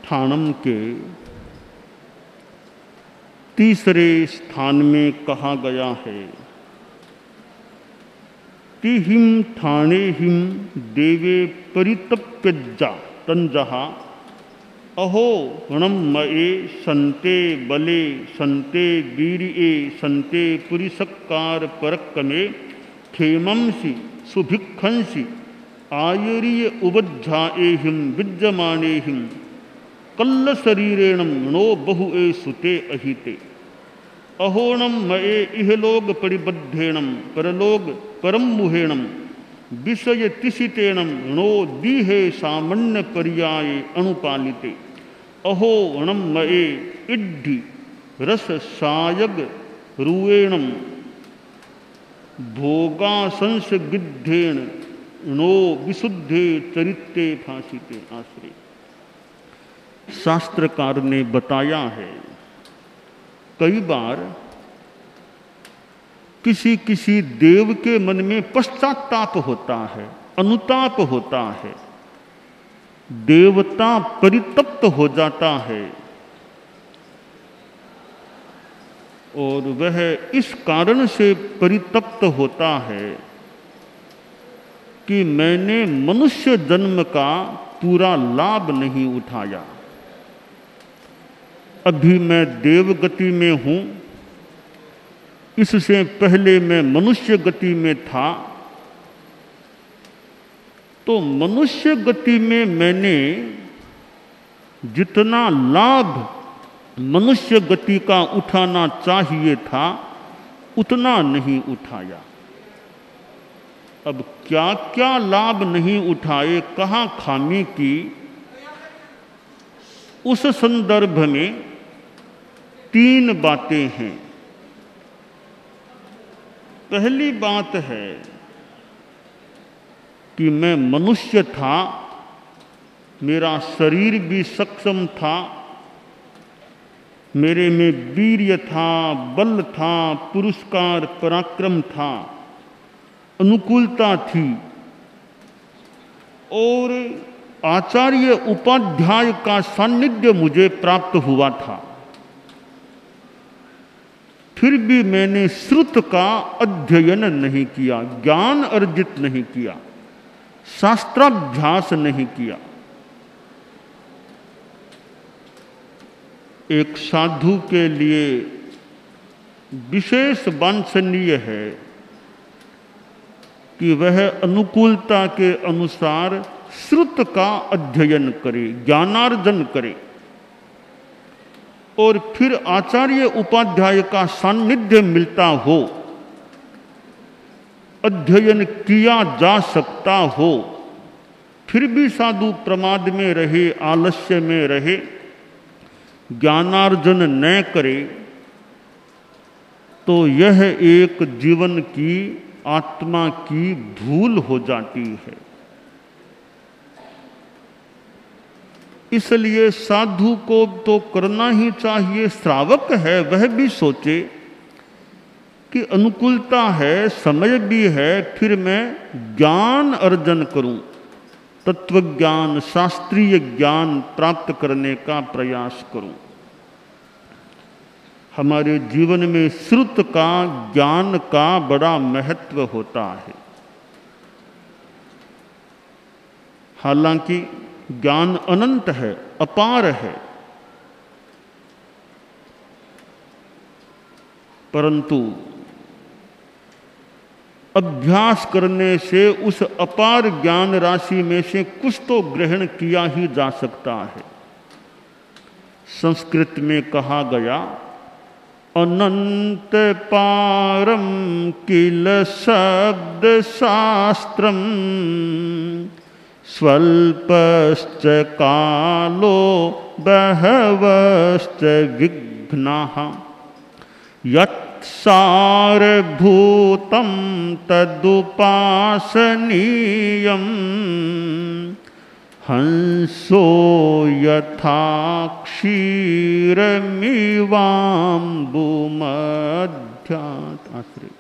ठाणम के तीसरे स्थान में कहा गया है कि हिम ठाणे हिम देवे परितप्यज्जा तंजहा अहो णमये संते बले संते वीर्ये संते पुरिसक्कार परक्कमे खेमंसि सुभिक्षंसि आयरीय उबज्झाएहिम विद्यमानेहिम कल्ल शरीरेणम नो बहु ए सुते अहिते अहोणम मये इहलोग परिबद्धेणम परलोग परम मुहेणम विषय तिसितेणम नो दीहे सामान्य पर्याये अनुपालिते अहो णम मये इड्ढि रस सायग रुएणम भोगासंस गिद्धेण नो विशुद्धे चरित्ते फांसीते। आश्रय शास्त्रकार ने बताया है कई बार किसी किसी देव के मन में पश्चाताप होता है, अनुताप होता है, देवता परितप्त हो जाता है और वह इस कारण से परितप्त होता है कि मैंने मनुष्य जन्म का पूरा लाभ नहीं उठाया। अभी मैं देवगति में हूँ, इससे पहले मैं मनुष्य गति में था, तो मनुष्य गति में मैंने जितना लाभ मनुष्य गति का उठाना चाहिए था उतना नहीं उठाया। अब क्या क्या लाभ नहीं उठाए, कहाँ खामी की, उस संदर्भ में 3 बातें हैं। पहली बात है कि मैं मनुष्य था, मेरा शरीर भी सक्षम था, मेरे में वीर्य था, बल था, पुरुषकार पराक्रम था, अनुकूलता थी और आचार्य उपाध्याय का सान्निध्य मुझे प्राप्त हुआ था। फिर भी मैंने श्रुत का अध्ययन नहीं किया, ज्ञान अर्जित नहीं किया, शास्त्राभ्यास नहीं किया। एक साधु के लिए विशेष वांछनीय है कि वह अनुकूलता के अनुसार श्रुत का अध्ययन करे, ज्ञानार्जन करे और फिर आचार्य उपाध्याय का सान्निध्य मिलता हो, अध्ययन किया जा सकता हो, फिर भी साधु प्रमाद में रहे, आलस्य में रहे, ज्ञानार्जन न करे, तो यह एक जीवन की आत्मा की भूल हो जाती है। इसलिए साधु को तो करना ही चाहिए, श्रावक है वह भी सोचे कि अनुकूलता है, समय भी है, फिर मैं ज्ञान अर्जन करूं, तत्वज्ञान, शास्त्रीय ज्ञान प्राप्त करने का प्रयास करूं। हमारे जीवन में श्रुत का, ज्ञान का बड़ा महत्व होता है। हालांकि ज्ञान अनंत है, अपार है, परंतु अभ्यास करने से उस अपार ज्ञान राशि में से कुछ तो ग्रहण किया ही जा सकता है। संस्कृत में कहा गया, अनंत पारम किल शब्द शास्त्रम स्वल्पश्च कालो बहवश्च विघ्नाः यत्सारभूतं तदुपासनीयम् हंसो यथा क्षीरमिवाम्बुमध्यात्। आश्रय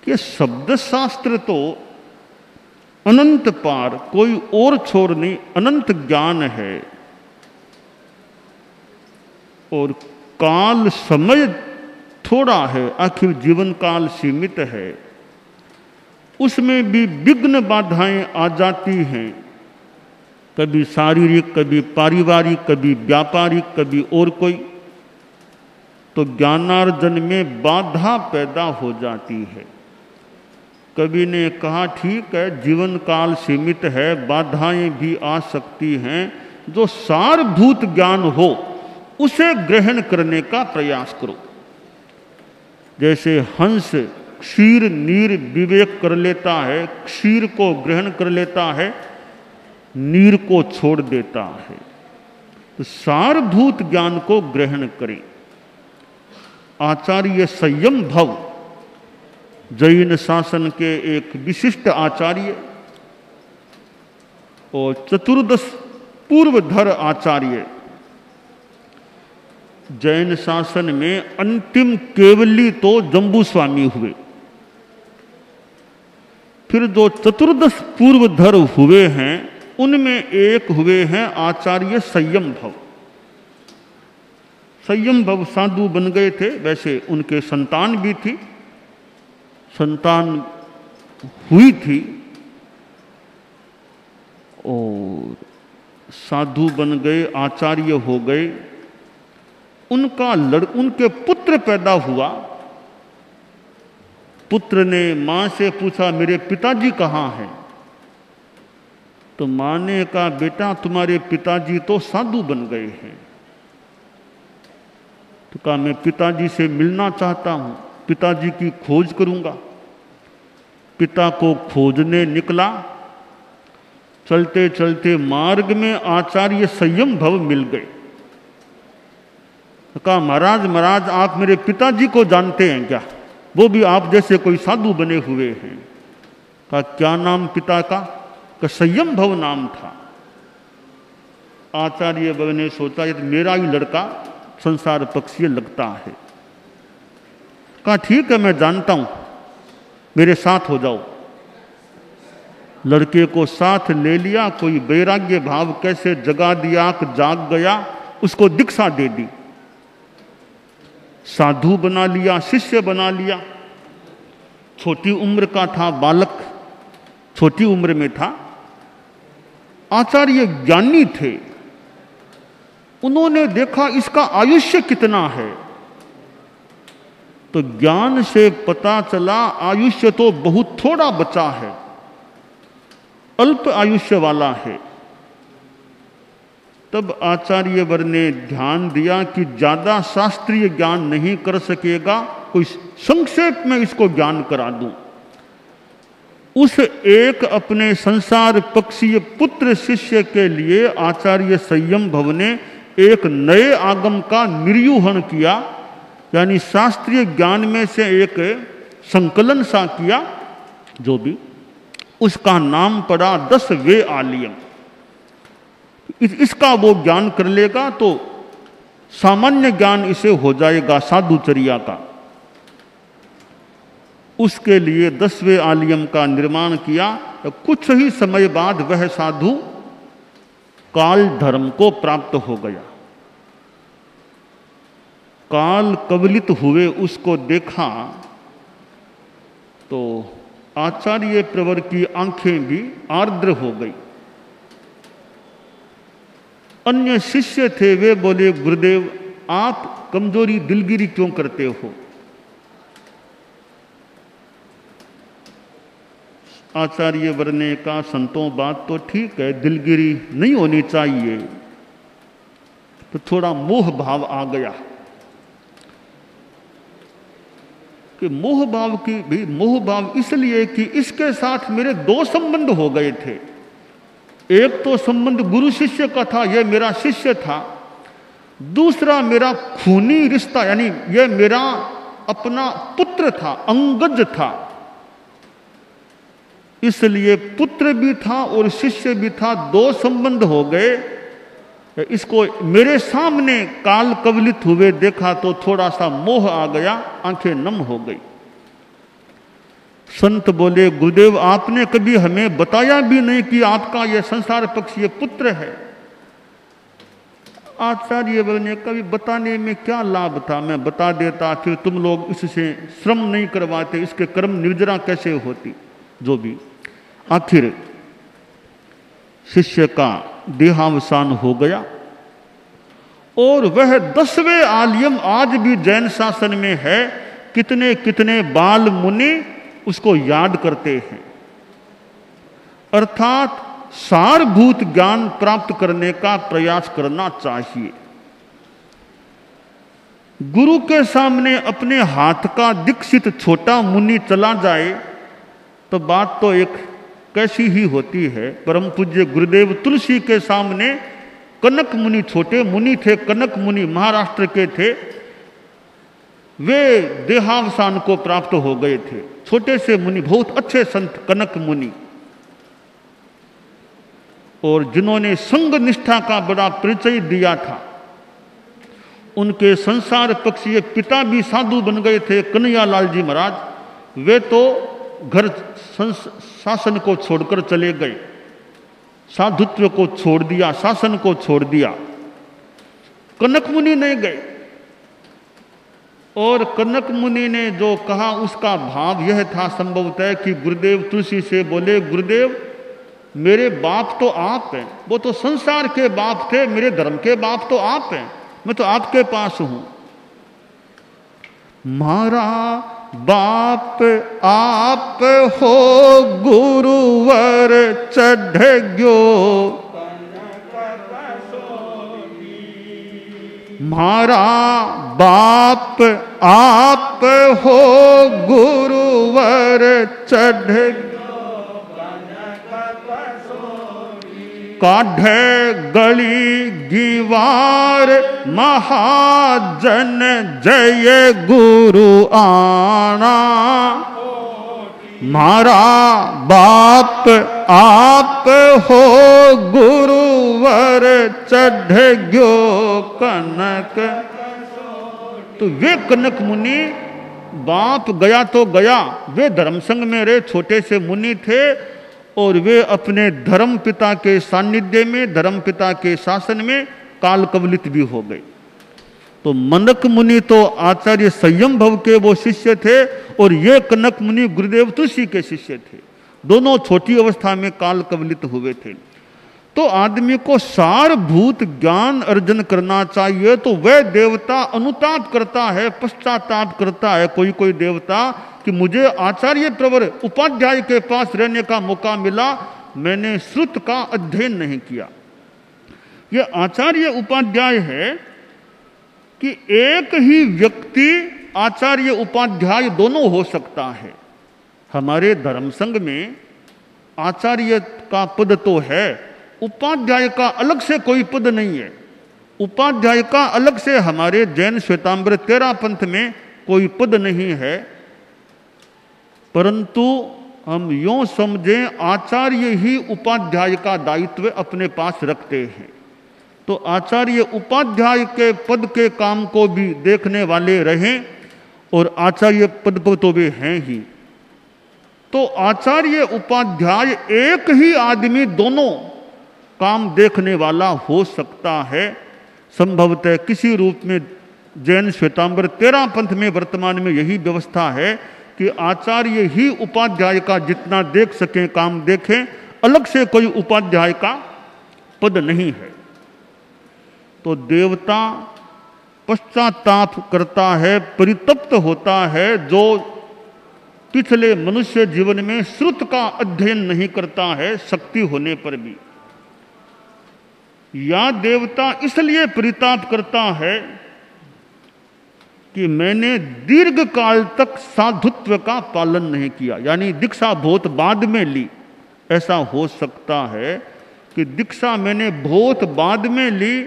कि शब्द शास्त्र तो अनंत पार, कोई और छोर नहीं, अनंत ज्ञान है, और काल समय थोड़ा है, आखिर जीवन काल सीमित है, उसमें भी विघ्न बाधाएं आ जाती हैं, कभी शारीरिक, कभी पारिवारिक, कभी व्यापारिक, कभी और कोई, तो ज्ञानार्जन में बाधा पैदा हो जाती है। कवि ने कहा ठीक है, जीवन काल सीमित है, बाधाएं भी आ सकती हैं, जो सारभूत ज्ञान हो उसे ग्रहण करने का प्रयास करो। जैसे हंस क्षीर नीर विवेक कर लेता है, क्षीर को ग्रहण कर लेता है, नीर को छोड़ देता है, तो सारभूत ज्ञान को ग्रहण करें। आचार्य संयम भव जैन शासन के एक विशिष्ट आचार्य और चतुर्दश पूर्वधर आचार्य, जैन शासन में अंतिम केवली तो जम्बू स्वामी हुए, फिर जो चतुर्दश पूर्वधर हुए हैं उनमें एक हुए हैं आचार्य संयम भव। संयम भव साधु बन गए थे, वैसे उनके संतान भी थी, संतान हुई थी और साधु बन गए, आचार्य हो गए। उनके पुत्र पैदा हुआ। पुत्र ने मां से पूछा मेरे पिताजी कहाँ हैं? तो मां ने कहा बेटा तुम्हारे पिताजी तो साधु बन गए हैं। तो कहा मैं पिताजी से मिलना चाहता हूं, पिताजी की खोज करूंगा। पिता को खोजने निकला, चलते चलते मार्ग में आचार्य संयम भव मिल गए। तो कहा महाराज महाराज आप मेरे पिताजी को जानते हैं क्या? वो भी आप जैसे कोई साधु बने हुए हैं। कहा क्या नाम पिता का? का संयम भव नाम था। आचार्य भव ने सोचा ये तो मेरा ही लड़का संसार पक्षीय लगता है। कहा ठीक है मैं जानता हूं, मेरे साथ हो जाओ। लड़के को साथ ले लिया, कोई वैराग्य भाव कैसे जगा दिया कि जाग गया, उसको दीक्षा दे दी, साधु बना लिया, शिष्य बना लिया। छोटी उम्र का था बालक, छोटी उम्र में था। आचार्य ज्ञानी थे, उन्होंने देखा इसका आयुष्य कितना है, तो ज्ञान से पता चला आयुष्य तो बहुत थोड़ा बचा है, अल्प आयुष्य वाला है। तब आचार्यवर ने ध्यान दिया कि ज्यादा शास्त्रीय ज्ञान नहीं कर सकेगा, कोई संक्षेप में इसको ज्ञान करा दूं। उस एक अपने संसार पक्षीय पुत्र शिष्य के लिए आचार्य संयम भव ने एक नए आगम का निर्यूहण किया, यानी शास्त्रीय ज्ञान में से एक संकलन सा किया, जो भी उसका नाम पड़ा 10 वे आलियम। इसका वो ज्ञान कर लेगा तो सामान्य ज्ञान इसे हो जाएगा साधुचर्या का। उसके लिए 10वें आलियम का निर्माण किया। तो कुछ ही समय बाद वह साधु काल धर्म को प्राप्त हो गया। काल कवलित हुए उसको देखा तो आचार्य प्रवर की आंखें भी आर्द्र हो गई। अन्य शिष्य थे, वे बोले गुरुदेव आप कमजोरी दिलगिरी क्यों करते हो? आचार्य वर ने कहा संतों बात तो ठीक है, दिलगिरी नहीं होनी चाहिए। तो थोड़ा मोह भाव आ गया कि मोह भाव की भी मोह भाव इसलिए कि इसके साथ मेरे 2 संबंध हो गए थे। एक तो संबंध गुरु शिष्य का था, यह मेरा शिष्य था। दूसरा मेरा खूनी रिश्ता, यानी यह मेरा अपना पुत्र था, अंगज था। इसलिए पुत्र भी था और शिष्य भी था, 2 संबंध हो गए। इसको मेरे सामने काल कवलित हुए देखा तो थोड़ा सा मोह आ गया, आंखें नम हो गई। संत बोले गुरुदेव आपने कभी हमें बताया भी नहीं कि आपका यह संसार पक्षीय पुत्र है। आचार्य बनने का भी बताने में क्या लाभ था, मैं बता देता, फिर तुम लोग इससे श्रम नहीं करवाते, इसके कर्म निर्जरा कैसे होती। जो भी, आखिर शिष्य का देहावसान हो गया और वह 10वें आलियम आज भी जैन शासन में है। कितने कितने बाल मुनि उसको याद करते हैं। अर्थात सारभूत ज्ञान प्राप्त करने का प्रयास करना चाहिए। गुरु के सामने अपने हाथ का दीक्षित छोटा मुनि चला जाए तो बात तो एक कैसी ही होती है। परम पूज्य गुरुदेव तुलसी के सामने कनक मुनि, छोटे मुनि थे, कनक मुनि महाराष्ट्र के थे, वे देहावसान को प्राप्त हो गए थे। छोटे से मुनि, बहुत अच्छे संत कनक मुनि, और जिन्होंने संग निष्ठा का बड़ा परिचय दिया था। उनके संसार पक्षीय पिता भी साधु बन गए थे, कन्हैयालाल जी महाराज। वे तो घर शासन को छोड़कर चले गए, साधुत्व को छोड़ दिया, शासन को छोड़ दिया। कनक मुनि नहीं गए। और कनक मुनि ने जो कहा उसका भाव यह था संभवतः कि गुरुदेव तुलसी से बोले, गुरुदेव मेरे बाप तो आप हैं, वो तो संसार के बाप थे, मेरे धर्म के बाप तो आप हैं, मैं तो आपके पास हूं। मारा बाप आप हो गुरुवर चढ़ गयो, मारा बाप आप हो गुरुवर चढ़, काढ़े गली गीवार महाजन जय गुरु आना, मारा बाप आप हो गुरुवर चढ़ गयो कनक। तो वे कनक मुनि, बाप गया तो गया, वे धर्म संघ में रहे, छोटे से मुनि थे, और वे अपने धर्म पिता के सानिध्य में, धर्म पिता के शासन में काल कवलित भी हो गए। तो मनक मुनि तो आचार्य संयम भव के वो शिष्य थे, और ये कनक मुनि गुरुदेव तुलसी के शिष्य थे। दोनों छोटी अवस्था में काल कवलित हुए थे। तो आदमी को सारभूत ज्ञान अर्जन करना चाहिए। तो वह देवता अनुताप करता है, पश्चाताप करता है। कोई कोई देवता कि मुझे आचार्य प्रवर उपाध्याय के पास रहने का मौका मिला, मैंने श्रुत का अध्ययन नहीं किया। यह आचार्य उपाध्याय है कि एक ही व्यक्ति आचार्य उपाध्याय दोनों हो सकता है। हमारे धर्म संघ में आचार्य का पद तो है, उपाध्याय का अलग से कोई पद नहीं है। उपाध्याय का अलग से हमारे जैन श्वेतांबर 13 पंथ में कोई पद नहीं है। परंतु हम यूं समझें, आचार्य ही उपाध्याय का दायित्व अपने पास रखते हैं। तो आचार्य उपाध्याय के पद के काम को भी देखने वाले रहें, और आचार्य पद को तो वे हैं ही। तो आचार्य उपाध्याय एक ही आदमी दोनों काम देखने वाला हो सकता है। संभवतः किसी रूप में जैन श्वेतांबर 13 पंथ में वर्तमान में यही व्यवस्था है कि आचार्य ही उपाध्याय का जितना देख सकें काम देखें, अलग से कोई उपाध्याय का पद नहीं है। तो देवता पश्चाताप करता है, परितप्त होता है, जो पिछले मनुष्य जीवन में श्रुत का अध्ययन नहीं करता है, शक्ति होने पर भी। या देवता इसलिए परिताप करता है कि मैंने दीर्घ काल तक साधुत्व का पालन नहीं किया, यानी दीक्षा बहुत बाद में ली। ऐसा हो सकता है कि दीक्षा मैंने बहुत बाद में ली,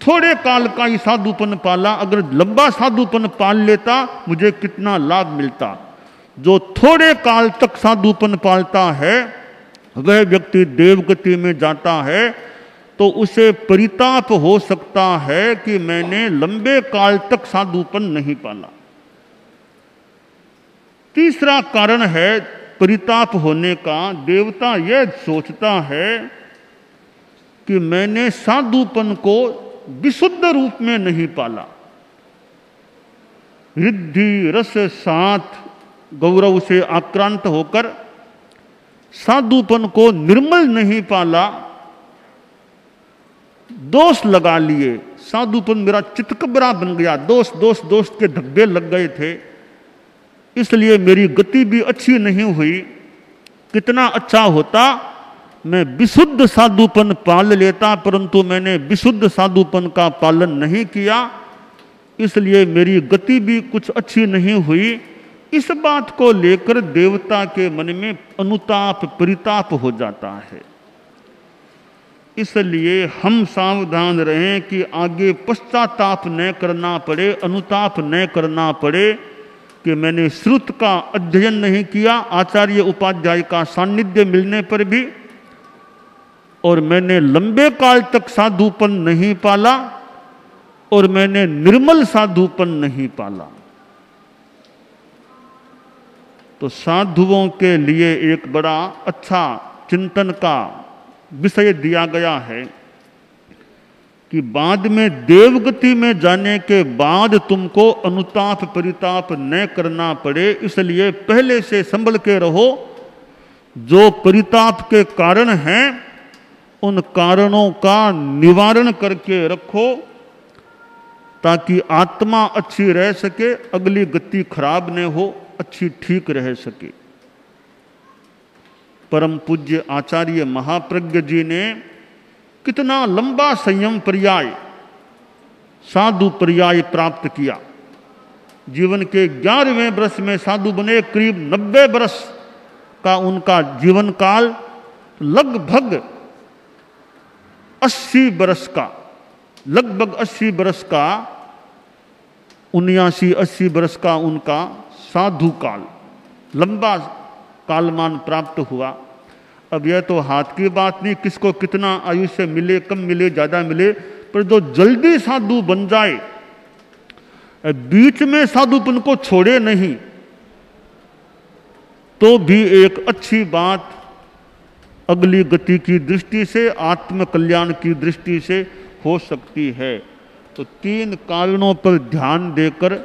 थोड़े काल का ही साधुपन पाला। अगर लंबा साधुपन पाल लेता मुझे कितना लाभ मिलता। जो थोड़े काल तक साधुपन पालता है वह व्यक्ति देवगति में जाता है, तो उसे परिताप हो सकता है कि मैंने लंबे काल तक साधुपन नहीं पाला। तीसरा कारण है परिताप होने का, देवता यह सोचता है कि मैंने साधुपन को विशुद्ध रूप में नहीं पाला। रिद्धि रस साथ गौरव से आक्रांत होकर साधुपन को निर्मल नहीं पाला, दोष लगा लिए। साधुपन मेरा चितकबरा बन गया, दोस्त के धब्बे लग गए थे, इसलिए मेरी गति भी अच्छी नहीं हुई। कितना अच्छा होता मैं विशुद्ध साधुपन पाल लेता, परंतु मैंने विशुद्ध साधुपन का पालन नहीं किया, इसलिए मेरी गति भी कुछ अच्छी नहीं हुई। इस बात को लेकर देवता के मन में अनुताप परिताप हो जाता है। इसलिए हम सावधान रहें कि आगे पश्चाताप न करना पड़े, अनुताप न करना पड़े कि मैंने श्रुत का अध्ययन नहीं किया आचार्य उपाध्याय का सानिध्य मिलने पर भी, और मैंने लंबे काल तक साधुपन नहीं पाला, और मैंने निर्मल साधुपन नहीं पाला। तो साधुओं के लिए एक बड़ा अच्छा चिंतन का विषय दिया गया है कि बाद में देवगति में जाने के बाद तुमको अनुताप परिताप न करना पड़े, इसलिए पहले से संभल के रहो। जो परिताप के कारण हैं उन कारणों का निवारण करके रखो, ताकि आत्मा अच्छी रह सके, अगली गति खराब न हो, अच्छी ठीक रह सके। परम पूज्य आचार्य महाप्रज्ञ जी ने कितना लंबा संयम पर्याय, साधु पर्याय प्राप्त किया। जीवन के 11वें वर्ष में साधु बने। करीब 90 वर्ष का उनका जीवन काल, लगभग 80 वर्ष का, लगभग 80 वर्ष का, 79-80 वर्ष का उनका साधु काल, लंबा कालमान प्राप्त हुआ। अब यह तो हाथ की बात नहीं, किसको कितना आयुष्य मिले, कम मिले, ज्यादा मिले, पर जो जल्दी साधु बन जाए, बीच में साधुपन को छोड़े नहीं, तो भी एक अच्छी बात अगली गति की दृष्टि से, आत्म कल्याण की दृष्टि से हो सकती है। तो 3 कारणों पर ध्यान देकर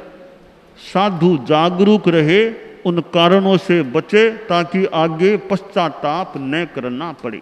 साधु जागरूक रहे, उन कारणों से बचे, ताकि आगे पश्चाताप न करना पड़े।